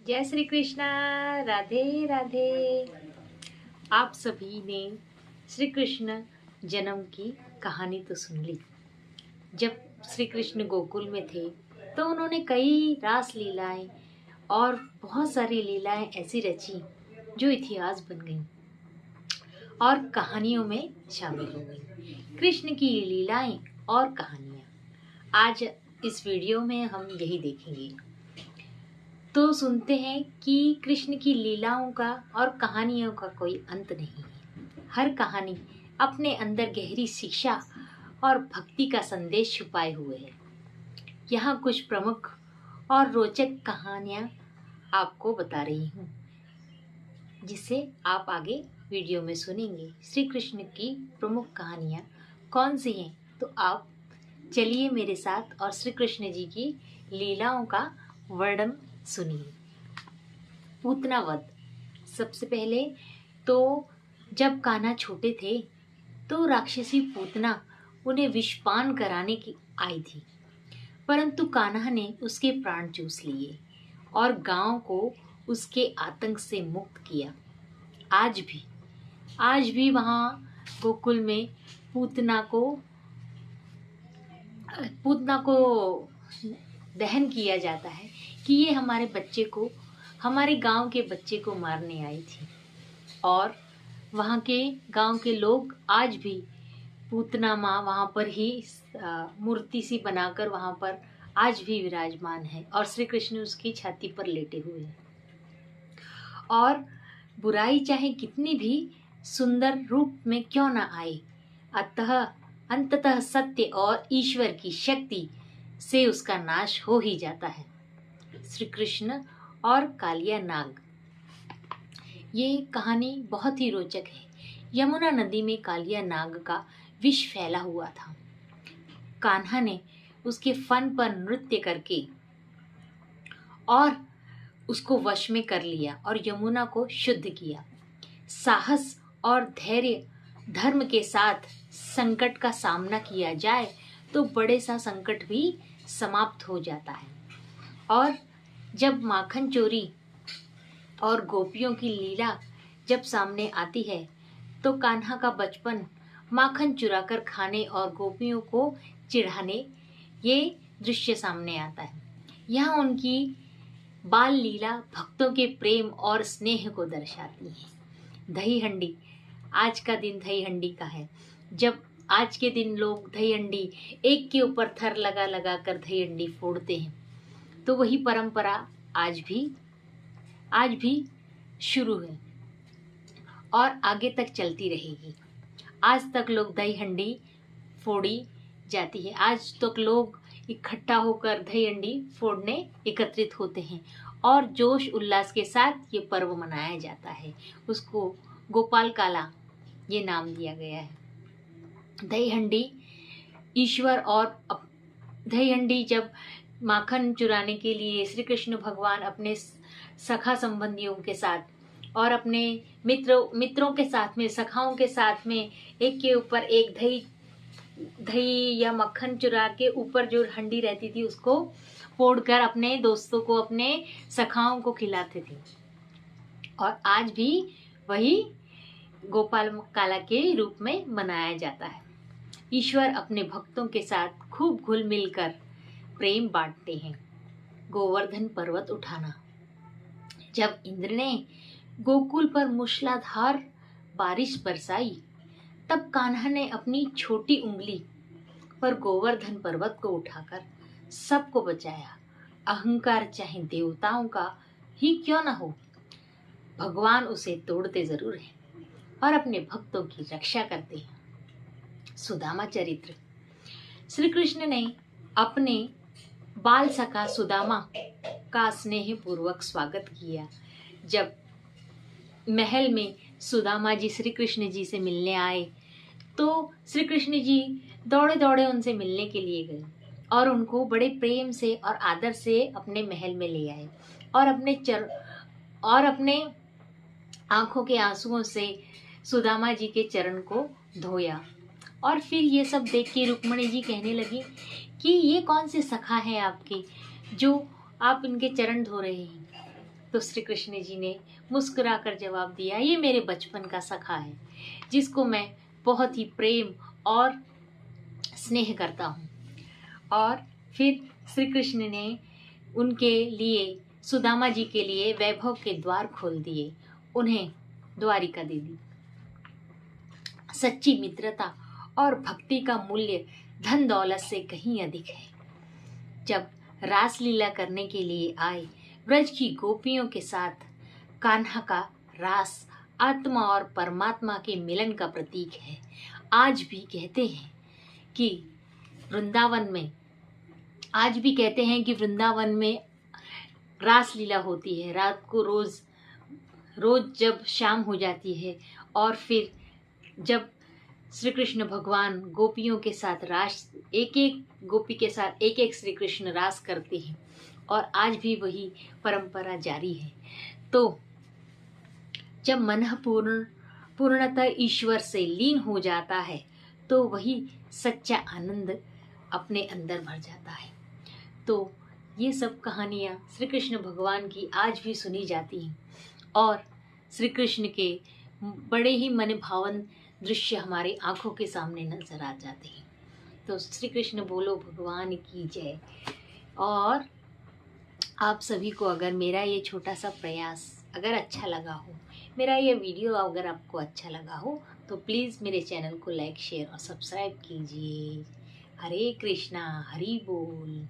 जय श्री कृष्णा। राधे राधे। आप सभी ने श्री कृष्ण जन्म की कहानी तो सुन ली। जब श्री कृष्ण गोकुल में थे तो उन्होंने कई रास लीलाएं और बहुत सारी लीलाएं ऐसी रची जो इतिहास बन गईं और कहानियों में शामिल हो गई। कृष्ण की लीलाएं और कहानियां आज इस वीडियो में हम यही देखेंगे। तो सुनते हैं कि कृष्ण की लीलाओं का और कहानियों का कोई अंत नहीं है। हर कहानी अपने अंदर गहरी शिक्षा और भक्ति का संदेश छुपाए हुए है। यहाँ कुछ प्रमुख और रोचक कहानियां आपको बता रही हूँ, जिसे आप आगे वीडियो में सुनेंगे। श्री कृष्ण की प्रमुख कहानियां कौन सी हैं, तो आप चलिए मेरे साथ और श्री कृष्ण जी की लीलाओं का वर्णन सुनिए। पूतना वध। सबसे पहले तो जब कान्हा छोटे थे तो राक्षसी पूतना उन्हें विषपान कराने की आई थी, परंतु कान्हा ने उसके प्राण चूस लिए और गांव को उसके आतंक से मुक्त किया। आज भी वहां गोकुल में पूतना को दहन किया जाता है कि ये हमारे गांव के बच्चे को मारने आई थी। और वहां के गांव के लोग आज भी पूतना माँ वहां पर ही मूर्ति सी बनाकर वहां पर आज भी विराजमान है और श्री कृष्ण उसकी छाती पर लेटे हुए हैं। और बुराई चाहे कितनी भी सुंदर रूप में क्यों न आए, अंततः सत्य और ईश्वर की शक्ति से उसका नाश हो ही जाता है। श्री कृष्ण और कालिया नाग। ये कहानी बहुत ही रोचक है। यमुना नदी में कालिया नाग का विष फैला हुआ था। कान्हा ने उसके फन पर नृत्य करके और उसको वश में कर लिया और यमुना को शुद्ध किया। साहस और धैर्य धर्म के साथ संकट का सामना किया जाए तो बड़े सा संकट भी समाप्त हो जाता है। और जब माखन चोरी और गोपियों की लीला जब सामने आती है तो कान्हा का बचपन माखन चुराकर खाने और गोपियों को चिढ़ाने, ये दृश्य सामने आता है। यहाँ उनकी बाल लीला भक्तों के प्रेम और स्नेह को दर्शाती है। दही हंडी। आज का दिन दही हंडी का है। जब आज के दिन लोग दही हंडी एक के ऊपर थर लगा लगा कर दही हंडी फोड़ते हैं, तो वही परंपरा आज भी शुरू है और आगे तक चलती रहेगी। आज तक लोग दही हंडी फोड़ी जाती है। आज तक लोग इकट्ठा होकर दही हंडी फोड़ने एकत्रित होते हैं और जोश उल्लास के साथ ये पर्व मनाया जाता है। उसको गोपाल काला ये नाम दिया गया है। दही हंडी ईश्वर और दही हंडी जब माखन चुराने के लिए श्री कृष्ण भगवान अपने सखा संबंधियों के साथ और अपने मित्रों के साथ में, सखाओं के साथ में एक के ऊपर एक दही या मक्खन चुरा के ऊपर जो हंडी रहती थी उसको फोड़कर अपने दोस्तों को, अपने सखाओं को खिलाते थे। और आज भी वही गोपाल काला के रूप में मनाया जाता है। ईश्वर अपने भक्तों के साथ खूब घुल मिलकर प्रेम बांटते हैं। गोवर्धन पर्वत उठाना। जब इंद्र ने गोकुल पर मूसलाधार बारिश बरसाई, तब कान्हा ने अपनी छोटी उंगली पर गोवर्धन पर्वत को उठाकर सबको बचाया। अहंकार चाहे देवताओं का ही क्यों न हो, भगवान उसे तोड़ते जरूर हैं और अपने भक्तों की रक्षा करते हैं। सुदामा चरित्र। श्री कृष्ण ने अपने बाल सखा सुदामा का स्नेह पूर्वक स्वागत किया। जब महल में सुदामा जी श्री कृष्ण जी से मिलने आए तो श्री कृष्ण जी दौड़े दौड़े उनसे मिलने के लिए गए और उनको बड़े प्रेम से और आदर से अपने महल में ले आए और अपने आंखों के आंसुओं से सुदामा जी के चरण को धोया। और फिर ये सब देख के रुक्मणी जी कहने लगी कि ये कौन से सखा है आपके जो आप इनके चरण धो रहे हैं। तो श्री कृष्ण जी ने मुस्कुराकर जवाब दिया, ये मेरे बचपन का सखा है, जिसको मैं बहुत ही प्रेम और स्नेह करता हूँ। और फिर श्री कृष्ण ने उनके लिए, सुदामा जी के लिए वैभव के द्वार खोल दिए, उन्हें द्वारिका दे दी। सच्ची मित्रता और भक्ति का मूल्य धन दौलत से कहीं अधिक है। जब रासलीला करने के लिए आए ब्रज की गोपियों के साथ कान्हा का रास आत्मा और परमात्मा के मिलन का प्रतीक है। आज भी कहते हैं कि वृंदावन में रासलीला होती है। रात को रोज जब शाम हो जाती है और फिर जब श्री कृष्ण भगवान गोपियों के साथ एक एक गोपी के साथ एक एक श्री कृष्ण रास करते हैं, और आज भी वही परंपरा जारी है। तो जब मन पूर्णतः ईश्वर से लीन हो जाता है तो वही सच्चा आनंद अपने अंदर भर जाता है। तो ये सब कहानियाँ श्री कृष्ण भगवान की आज भी सुनी जाती हैं और श्री कृष्ण के बड़े ही मन भावन दृश्य हमारी आंखों के सामने नजर आ जाते हैं। तो श्री कृष्ण बोलो भगवान की जय। और आप सभी को अगर मेरा ये छोटा सा प्रयास अगर अच्छा लगा हो, मेरा ये वीडियो अगर आपको अच्छा लगा हो, तो प्लीज़ मेरे चैनल को लाइक, शेयर और सब्सक्राइब कीजिए। हरे कृष्णा, हरि बोल।